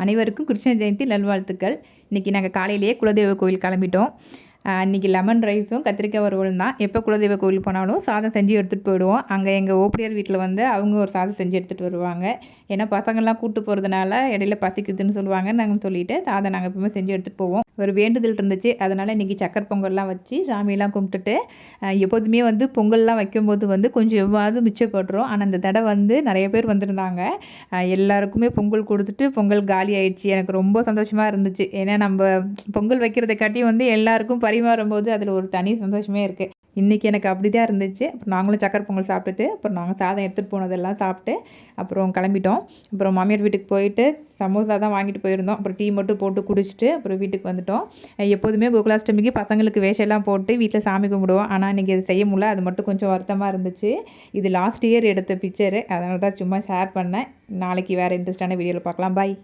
அனைவருக்கும் கிருஷ்ண ஜெயந்தி நல்வாழ்த்துக்கள். இன்றைக்கி நாங்கள் காலையிலேயே குலதெய்வ கோயில் கிளம்பிட்டோம். இன்றைக்கி லெமன் ரைஸும் கத்திரிக்காய் வறுவலும் தான். எப்போ குலதெய்வ கோயில் போனாலும் சாதம் செஞ்சு எடுத்துகிட்டு போயிடுவோம். அங்கே எங்கள் ஓப்படியார் வீட்டில் வந்து அவங்க ஒரு சாதம் செஞ்சு எடுத்துகிட்டு வருவாங்க. ஏன்னா பசங்கள்லாம் கூப்பிட்டு போகிறதுனால இடையில பசிக்குதுன்னு சொல்லுவாங்க. நாங்கள் சொல்லிவிட்டு சாதம் நாங்கள் எப்பவுமே செஞ்சு எடுத்துகிட்டு போவோம். ஒரு வேண்டுதல் இருந்துச்சு, அதனால் இன்றைக்கி சக்கரை பொங்கல்லாம் வச்சு சாமியெல்லாம் கும்பிட்டுட்டு எப்போதுமே வந்து பொங்கல்லாம் வைக்கும்போது வந்து கொஞ்சம் எவ்வாவது மிச்சப்படுறோம். ஆனால் இந்த தடவை வந்து நிறைய பேர் வந்திருந்தாங்க. எல்லாருக்குமே பொங்கல் கொடுத்துட்டு பொங்கல் காலி ஆயிடுச்சு. எனக்கு ரொம்ப சந்தோஷமாக இருந்துச்சு. ஏன்னா நம்ம பொங்கல் வைக்கிறத காட்டி வந்து எல்லாருக்கும் பரிமாறும்போது அதில் ஒரு தனி சந்தோஷமே இருக்குது. இன்றைக்கி எனக்கு அப்படி தான் இருந்துச்சு. அப்புறம் நாங்களும் சக்கரை பொங்கல் சாப்பிட்டுட்டு அப்புறம் நாங்கள் சாதம் எடுத்துகிட்டு போனதெல்லாம் சாப்பிட்டு அப்புறம் கிளம்பிட்டோம். அப்புறம் மாமியார் வீட்டுக்கு போயிட்டு சமோசா தான் வாங்கிட்டு போயிருந்தோம். அப்புறம் டீ மட்டும் போட்டு குடிச்சிட்டு அப்புறம் வீட்டுக்கு வந்துட்டோம். எப்போதுமே கோகுலாஷ்டமிக்கு பசங்களுக்கு வேஷம்லாம் போட்டு வீட்டில் சாமி கும்பிடுவோம். ஆனால் இன்றைக்கி அது செய்ய முடியல. அது மட்டும் கொஞ்சம் வருத்தமாக இருந்துச்சு. இது லாஸ்ட் இயர் எடுத்த பிக்சரு, அதனால தான் சும்மா ஷேர் பண்ணேன். நாளைக்கு வேறு இன்ட்ரெஸ்டான வீடியோவில் பார்க்கலாம். பாய்.